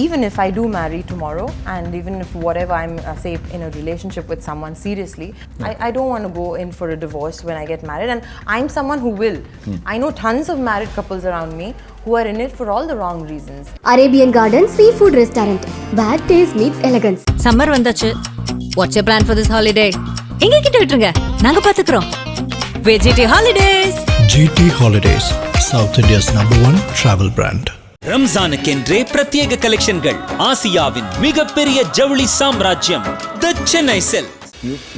even if I do marry tomorrow, and even if whatever I'm say in a relationship with someone seriously, I don't want to go in for a divorce when I get married, and I'm someone who will. I know tons of married couples around me who are in it for all the wrong reasons. Arabian Garden Seafood Restaurant, where taste meets elegance. Summer vandachu. What's your plan for this holiday? எங்க கிட்ட விட்டுருங்க, நாங்க பாத்துக்கிறோம். VGT Holidays. GT Holidays, South India's #1 travel brand. ரம்ஜானுக்கென்றே பிரத்யேக கலெக்ஷன்கள். ஆசியாவின் மிகப்பெரிய ஜவுளி சாம்ராஜ்யம் The Chennai Silk.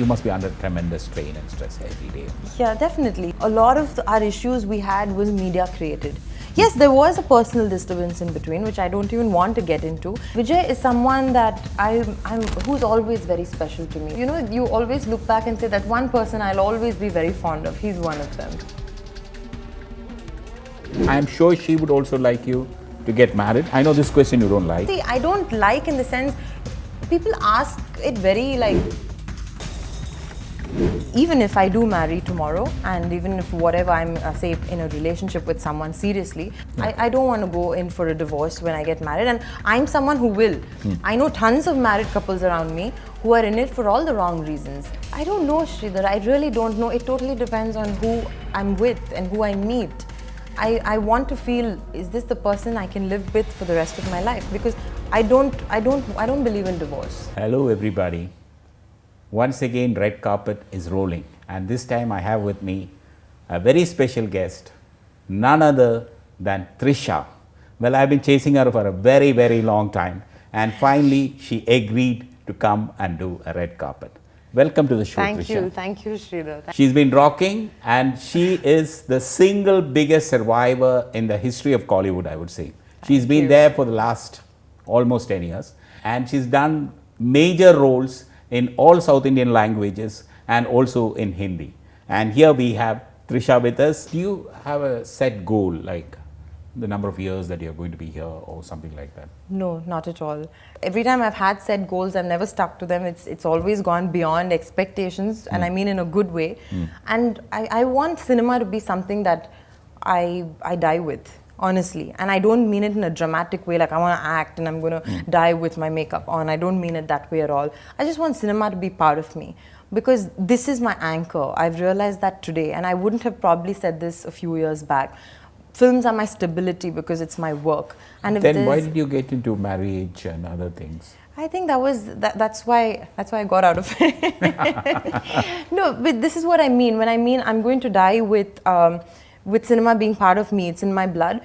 You must be under tremendous strain and stress every day. Yeah, definitely. A lot of our issues we had was media created. Yes, there was a personal disturbance in between, which I don't even want to get into. Vijay is someone that who's always very special to me. You know, you always look back and say that one person I'll always be very fond of. He's one of them. I'm sure she would also like you to get married. I know this question you don't like. See, I don't like in the sense, people ask it very like, even if I do marry tomorrow, and even if whatever I'm say in a relationship with someone seriously, I don't want to go in for a divorce when I get married, and I'm someone who will. I know tons of married couples around me who are in it for all the wrong reasons. I don't know, Sridhar, I really don't know. It totally depends on who I'm with and who I meet. I want to feel, is this the person I can live with for the rest of my life? Because I don't believe in divorce. Hello everybody. Once again, red carpet is rolling, and this time I have with me a very special guest, none other than Trisha. Well, I've been chasing her for a very, very long time, and finally she agreed to come and do a red carpet. Welcome to the show, Trisha. Thank you, Sridhar. She's been rocking, and she is the single biggest survivor in the history of Kollywood, I would say. She's been there for the last almost 10 years, and she's done major roles in all South Indian languages and also in Hindi. And here we have Trisha with us. Do you have a set goal, like the number of years that you're going to be here or something like that? No, not at all. Every time I've had set goals, I've never stuck to them. It's always gone beyond expectations, and I mean in a good way. And I want cinema to be something that I die with, honestly. And I don't mean it in a dramatic way, like I want to act and I'm going to die with my makeup on. I don't mean it that way at all. I just want cinema to be part of me, because this is my anchor. I've realized that today, and I wouldn't have probably said this a few years back. Films are my stability because it's my work. And if then why did you get into marriage and other things? I think that's why I got out of it. No, but this is what I mean. When I mean I'm going to die with cinema being part of me, it's in my blood.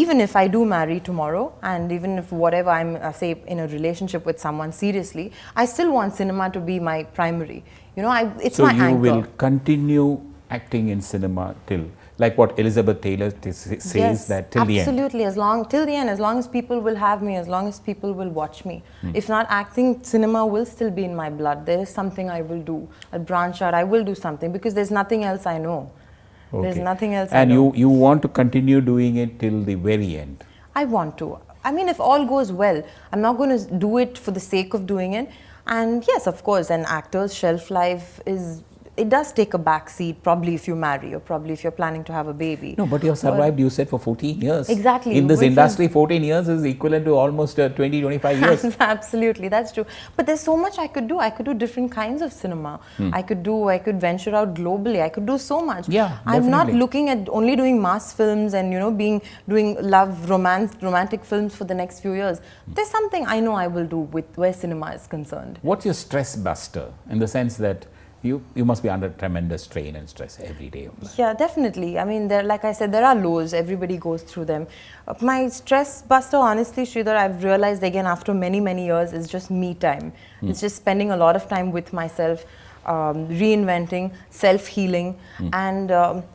Even if I do marry tomorrow, and even if whatever I'm say in a relationship with someone seriously, I still want cinema to be my primary. You know, it's my anchor. So you will continue acting in cinema till, like what Elizabeth Taylor says, yes, that till the end? Absolutely, till the end, as long as people will have me, as long as people will watch me. If not acting, cinema will still be in my blood. There is something I will do. I'll branch out, I will do something, because there's nothing else I know. Okay. There's nothing else and I know. you want to continue doing it till the very end? I want to. I mean, if all goes well, I'm not going to do it for the sake of doing it. And yes, of course, an actor's shelf life it does take a back seat, probably if you marry, or probably if you're planning to have a baby. No, but you have survived, you said, for 14 years. Exactly. In this industry, 14 years is equivalent to almost 20-25 years. Absolutely, that's true. But there's so much I could do. I could do different kinds of cinema. I could venture out globally. I could do so much. Yeah, definitely. I'm not looking at only doing mass films and, you know, doing love, romantic films for the next few years. There's something I know I will do with where cinema is concerned. What's your stress buster, in the sense that you must be under tremendous strain and stress every day? Yeah, definitely. I mean, like I said, there are lows. Everybody goes through them. My stress buster, honestly, Sridhar, I've realized again after many, many years, is just me time. It's just spending a lot of time with myself, reinventing, self-healing, and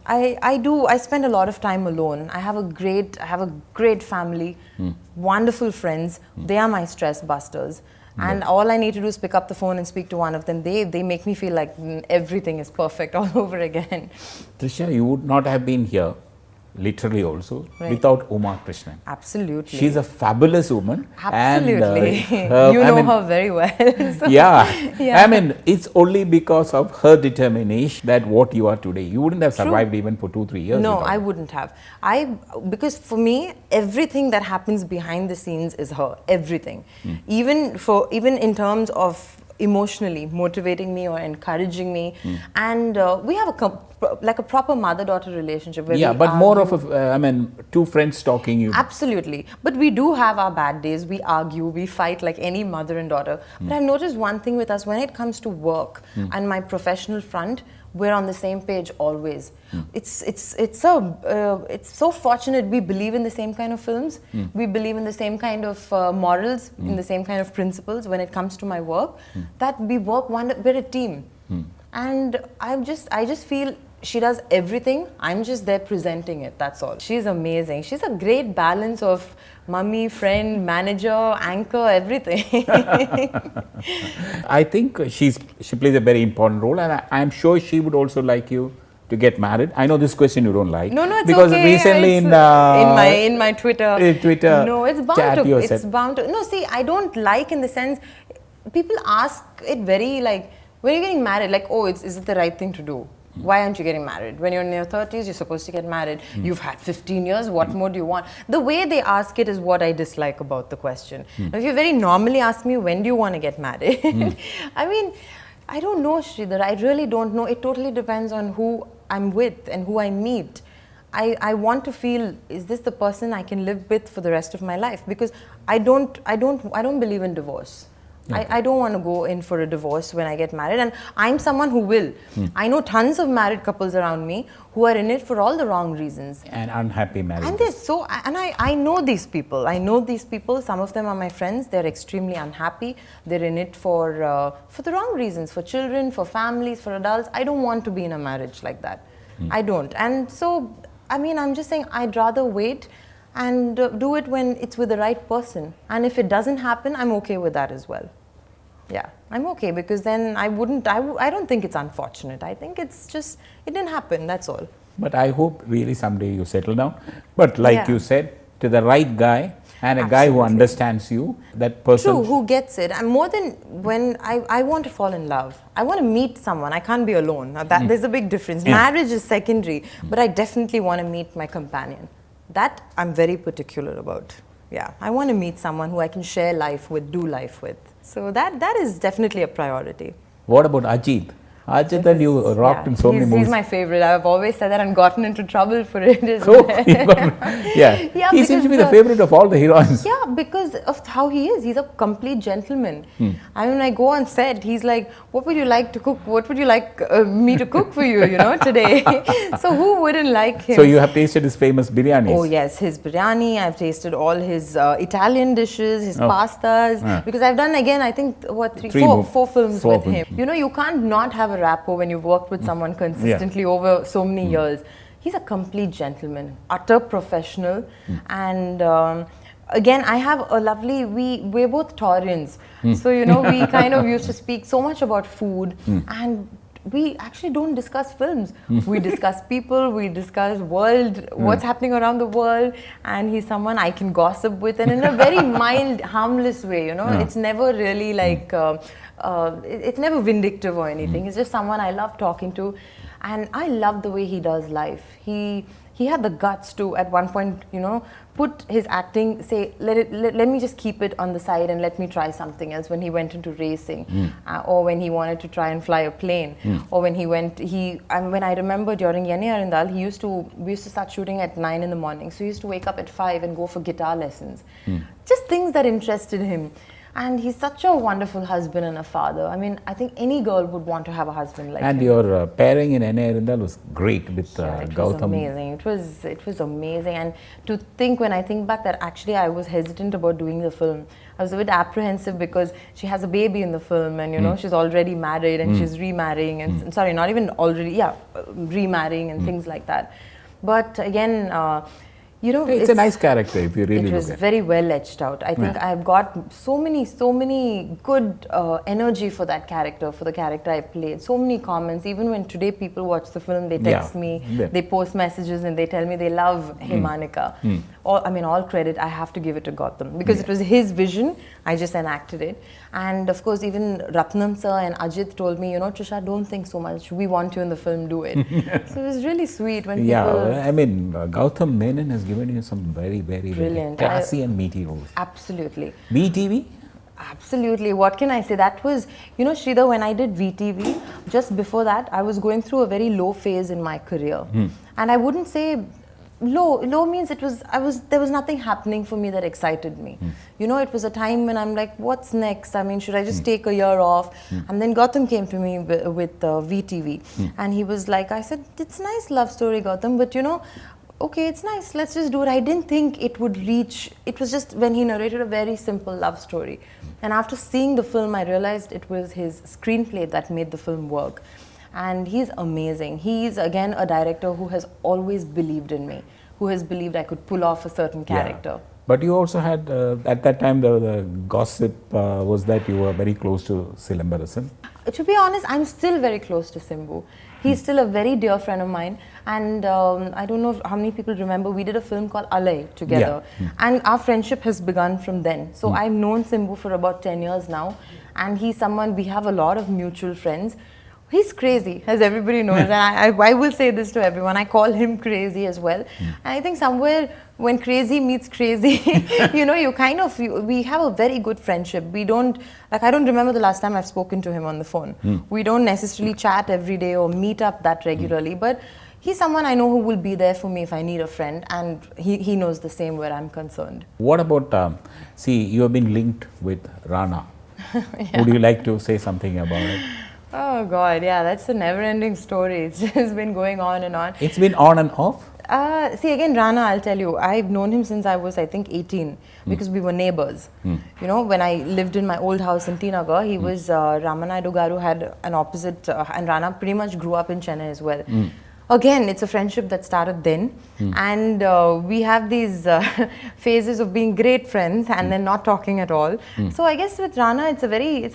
I spend a lot of time alone. I have a great family, wonderful friends. They are my stress busters. And all I need to do is pick up the phone and speak to one of them. They make me feel like everything is perfect all over again. Trisha, you would not have been here literally also, without Uma Krishnan. Absolutely. She's a fabulous woman. Absolutely. And, you know her very well. So, yeah. yeah. I mean, it's only because of her determination that what you are today. You wouldn't have survived even for 2-3 years. No, without I her. wouldn't have. Because for me, everything that happens behind the scenes is her. Everything. Even in terms of emotionally motivating me or encouraging me, and we have a proper mother-daughter relationship. Where But more of two friends talking. Absolutely. But we do have our bad days. We argue, we fight like any mother and daughter. But I've noticed one thing with us, when it comes to work and my professional front, we're on the same page always. It's so fortunate we believe in the same kind of films. We believe in the same kind of morals, in the same kind of principles when it comes to my work, that we work we're a team. And I just feel she does everything. I'm just there presenting it, that's all. She's amazing. She's a great balance of mummy, friend, manager, anchor, everything. I think she plays a very important role, and I'm sure she would also like you to get married. I know this question you don't like. No, it's because okay. Recently in my Twitter. Twitter. No, it's bound to. No, see, I don't like in the sense people ask it very like, when you're getting married, like, oh, is it the right thing to do? Why aren't you getting married? When you're in your 30s, you're supposed to get married. You've had 15 years, what more do you want? The way they ask it is what I dislike about the question. Now, if you very normally ask me, when do you want to get married? I mean, I don't know, Sridhar. I really don't know. It totally depends on who I'm with and who I meet. I want to feel, is this the person I can live with for the rest of my life? Because I don't believe in divorce. I don't want to go in for a divorce when I get married, and I'm someone who will. I know tons of married couples around me who are in it for all the wrong reasons. And unhappy marriages. And I know these people. Some of them are my friends. They're extremely unhappy. They're in it for the wrong reasons, for children, for families, for adults. I don't want to be in a marriage like that. I don't. And so, I mean, I'm just saying I'd rather wait and do it when it's with the right person. And if it doesn't happen, I'm okay with that as well. Yeah, I'm okay, because then I don't think it's unfortunate. I think it's just, it didn't happen, that's all. But I hope really someday you settle down. But like you said, to the right guy, and a guy who understands you, that person. True, who gets it. And more than when I want to fall in love. I want to meet someone. I can't be alone. Now there's a big difference. Marriage is secondary, but I definitely want to meet my companion. That I'm very particular about. Yeah, I want to meet someone who I can share life with, do life with. So that is definitely a priority. What about Ajith? Ajith, and you rocked in so many movies. He's my favorite. I've always said that and gotten into trouble for it. He seems to be the favorite of all the heroines. Yeah, because of how he is. He's a complete gentleman. I mean, I go on set, he's like, what would you like to cook? What would you like me to cook for you, today? So who wouldn't like him? So you have tasted his famous biryanis? Oh yes, his biryani. I've tasted all his Italian dishes, his pastas. Because I've done, again, I think, four films with him. You can't not have a rapport when you've worked with someone consistently over so many years. He's a complete gentleman, utter professional, and again, I have a lovely, we're both Taurians, so we kind of used to speak so much about food, and we actually don't discuss films. We discuss people, we discuss what's happening around the world, and he's someone I can gossip with, and in a very mild, harmless way, It's never really like, it's never vindictive or anything. It's just someone I love talking to, and I love the way he does life. He had the guts to, at one point, put his acting, say, let me just keep it on the side and let me try something else, when he went into racing, or when he wanted to try and fly a plane, or when when I remember during Yeni Arindal, we used to start shooting at 9 in the morning, so he used to wake up at 5 and go for guitar lessons. Just things that interested him. And he's such a wonderful husband and a father. I mean, I think any girl would want to have a husband like him. And your pairing in N.A. Arindal was great with Gautam. It was amazing. It was amazing. And to think, when I think back, that actually I was hesitant about doing the film. I was a bit apprehensive because she has a baby in the film, and she's already married and she's remarrying, and sorry, not even already, remarrying and things like that. But again, You know, It's a nice character if you really it was look at it. very well etched out. I think I've got so many good energy for that character, for the character I played. So many comments. Even when today people watch the film, they text me, they post messages, and they tell me they love Himanika. All credit I have to give it to Gautam, because it was his vision. I just enacted it. And of course, even Ratnam sir and Ajith told me, Trisha, don't think so much. We want you in the film. Do it. So it was really sweet when people. Gautam Menon has given you some very, very, Brilliant. very classy and meaty roles. Absolutely. VTV? Absolutely. What can I say? That was, Sridhar, when I did VTV, just before that, I was going through a very low phase in my career. And I wouldn't say low means there was nothing happening for me that excited me. It was a time when I'm like, what's next? I mean, should I just take a year off? And then Gautam came to me with VTV. And he was like, I said, it's a nice love story, Gautam, but okay, it's nice, let's just do it. I didn't think it would reach, it was just when he narrated a very simple love story. And after seeing the film, I realized it was his screenplay that made the film work. And he's amazing. He's again a director who has always believed in me, who has believed I could pull off a certain character. Yeah. But you also had, at that time, the gossip was that you were very close to Silambarasan. To be honest, I'm still very close to Simbu. He's still a very dear friend of mine, and I don't know how many people remember, we did a film called Alay together, and our friendship has begun from then. So I've known Simbu for about 10 years now, and he's someone, we have a lot of mutual friends. He's crazy, as everybody knows, and I will say this to everyone, I call him crazy as well. And I think somewhere when crazy meets crazy, we have a very good friendship. We don't, I don't remember the last time I've spoken to him on the phone. We don't necessarily chat every day or meet up that regularly, but he's someone I know who will be there for me if I need a friend, and he knows the same where I'm concerned. What about, you have been linked with Rana. Would you like to say something about it? Oh God, yeah, that's a never-ending story. It's just been going on and on. It's been on and off? Again, Rana, I'll tell you, I've known him since I was, I think, 18, because we were neighbors. When I lived in my old house in T Nagar, he was, Ramanaidu Garu had an opposite, and Rana pretty much grew up in Chennai as well. Again, it's a friendship that started then, and we have these phases of being great friends and then not talking at all. So I guess with Rana, it's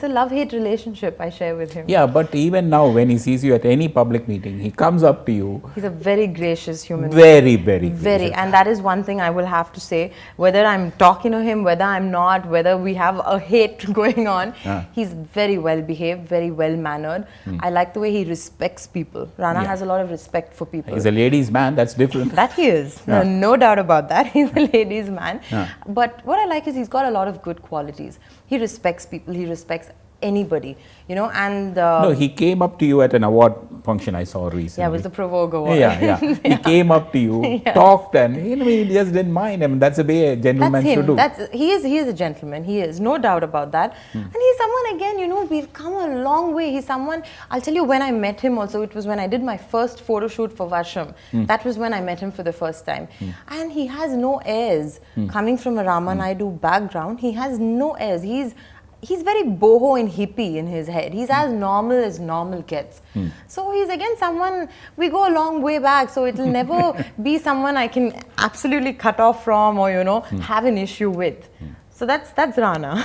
a love-hate relationship I share with him. Yeah, but even now when he sees you at any public meeting, he comes up to you. He's a very gracious human being. Very gracious. And that is one thing I will have to say, whether I'm talking to him, whether I'm not, whether we have a hate going on, he's very well behaved, very well mannered. I like the way he respects people. Rana has a lot of respect for people. He's a ladies' man, that's different. That he is. No doubt about that. He's a ladies' man. But what I like is he's got a lot of good qualities. He respects people, he respects anybody, and... No, he came up to you at an award function I saw recently. Yeah, it was the Provoke Award. Yeah. He came up to you, talked, and he just didn't mind. I mean, that's the way a gentleman should do. He is a gentleman. He is, no doubt about that. And he's someone, again, we've come a long way. He's someone, I'll tell you, when I met him also, it was when I did my first photo shoot for Varsham. That was when I met him for the first time. And he has no airs. Coming from a Ramanaidu background, he has no airs. He's very boho and hippie in his head. He's as normal gets. So he's again someone, we go a long way back, so it'll never be someone I can absolutely cut off from or, have an issue with. So that's Rana.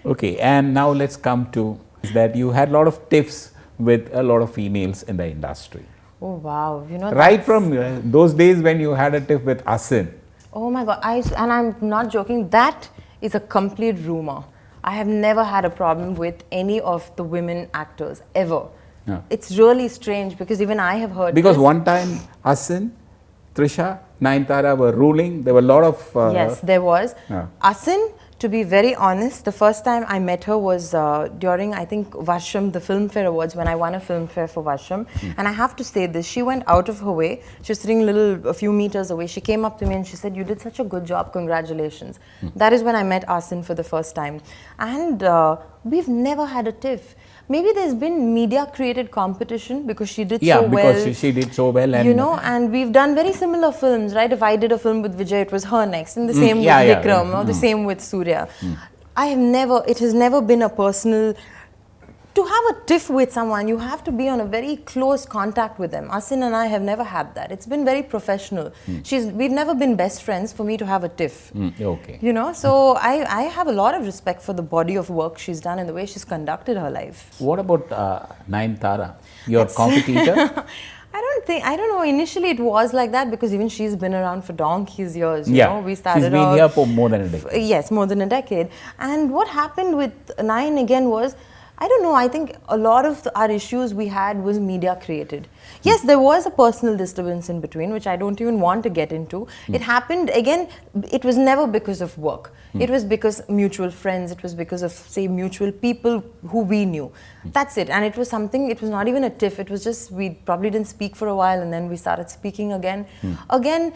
Okay, and now let's come to that you had a lot of tiffs with a lot of females in the industry. Oh wow, right from those days when you had a tiff with Asin. Oh my God, and I'm not joking, that is a complete rumor. I have never had a problem with any of the women actors, ever. It's really strange because even I have heard because one time Asin, Trisha, Nayanthara were ruling, there were a lot of... yes, there was. Asin, to be very honest, the first time I met her was during, I think, Varsham, the Filmfare Awards, when I won a Filmfare for Varsham. And I have to say this, she went out of her way. She was sitting a few meters away. She came up to me and she said, "You did such a good job, congratulations." That is when I met Asin for the first time. And we've never had a tiff. Maybe there's been media-created competition because she did so well. Yeah, because she did so well. And and we've done very similar films, right? If I did a film with Vijay, it was her next. And the same with Vikram, or the same with Surya. It has never been a personal to have a tiff with someone, you have to be on a very close contact with them. Asin and I have never had that. It's been very professional. We've never been best friends for me to have a tiff. Okay. You know, so I have a lot of respect for the body of work she's done and the way she's conducted her life. What about Nayanthara, your competitor? I don't know, initially it was like that because even she's been around for donkey's years, you Yeah, know. We started she's been out, here for more than a decade. Yes, more than a decade. And what happened with Nayan again was, I don't know, I think a lot of our issues we had was media created. Yes, there was a personal disturbance in between, which I don't even want to get into. It happened, again, it was never because of work. It was because mutual friends, it was because of, say, mutual people who we knew. That's it. And it was something, it was not even a tiff, it was just, we probably didn't speak for a while and then we started speaking again. Again,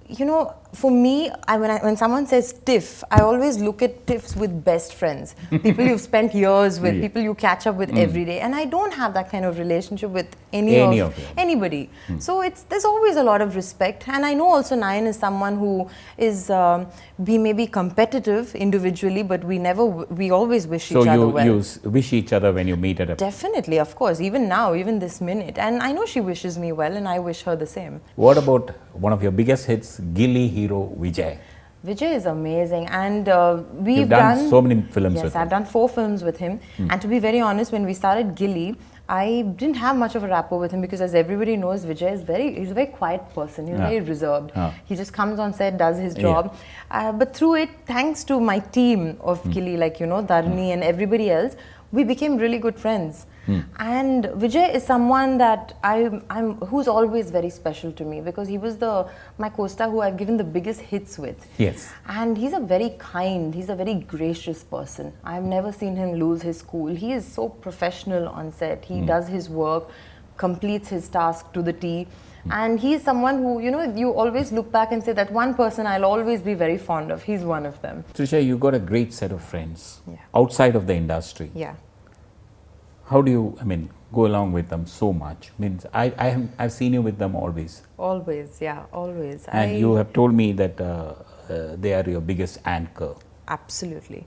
you know, for me, when someone says tiff, I always look at tiffs with best friends. People you've spent years with, people you catch up with every day. And I don't have that kind of relationship with anybody. So there's always a lot of respect. And I know also Nayan is someone who is, we may be competitive individually, but we always wish each other well. So you wish each other when you meet at a... Definitely, of course, even now, even this minute. And I know she wishes me well and I wish her the same. What about one of your biggest hits, Gilly hero Vijay? Vijay is amazing, and You've done so many films with him. Yes, I've done 4 films with him. And to be very honest, when we started Gilly, I didn't have much of a rapport with him because, as everybody knows, Vijay is he's a very quiet person. He's very reserved. He just comes on set, does his job. But through it, thanks to my team of Gilly, like, you know, Dharani and everybody else, we became really good friends. And Vijay is someone that who's always very special to me because he was my co-star who I've given the biggest hits with. Yes. And he's a very kind, he's a very gracious person. I've never seen him lose his cool. He is so professional on set. He does his work, completes his task to the T. And he's someone who, you know, you always look back and say that one person I'll always be very fond of. He's one of them. Trisha, you got a great set of friends outside of the industry. Yeah. How do you, go along with them so much? Means I've seen you with them always. Always, yeah, always. And you have told me that they are your biggest anchor. Absolutely.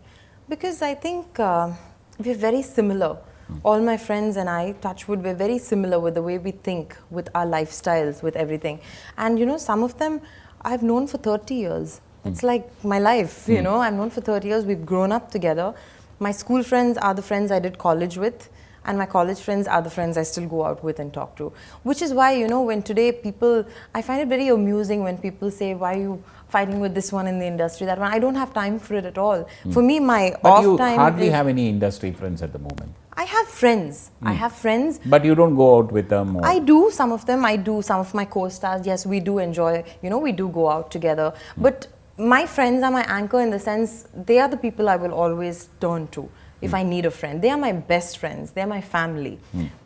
Because I think we're very similar. All my friends and I, touchwood, we're very similar with the way we think, with our lifestyles, with everything. And you know, some of them I've known for 30 years. It's like my life, you know. I've known for 30 years. We've grown up together. My school friends are the friends I did college with. And my college friends are the friends I still go out with and talk to. Which is why, you know, when today people, I find it very amusing when people say, why are you fighting with this one in the industry, that one? I don't have time for it at all. For me, my off time. But you hardly have any industry friends at the moment. I have friends. I have friends. But you don't go out with them? Or? I do, some of them. I do, some of my co-stars. Yes, we do enjoy, you know, we do go out together. But my friends are my anchor in the sense, they are the people I will always turn to. If I need a friend, they are my best friends, they are my family.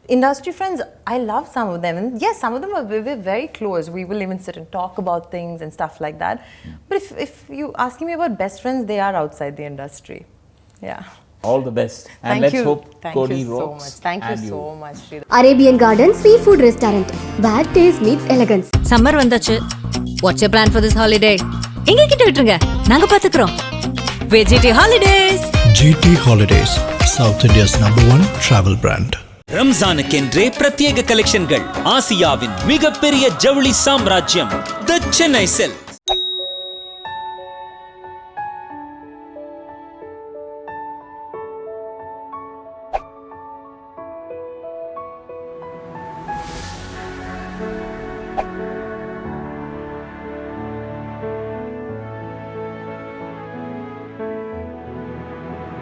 Industry friends, I love some of them, and yes, some of them we're very close. We will even sit and talk about things and stuff like that. But if you asking me about best friends, they are outside the industry. Yeah. All the best, and Thank you. hope Thank Cody you so rocks. much. Thank you and so much, Sridhar. Arabian Garden Seafood Restaurant, where taste meets elegance. Summer வந்தாச்சு. What's your plan for this holiday? எங்க கிட்ட விட்டுருங்க. நாங்க பாத்துக்கிறோம். VGT Holidays. GT Holidays, South India's #1 travel brand. ரம்ஜானுக்கென்றே பிரத்யேக கலெக்ஷன்கள். ஆசியாவின் மிகப்பெரிய ஜவுளி சாம்ராஜ்யம் தி சென்னை சில்க்.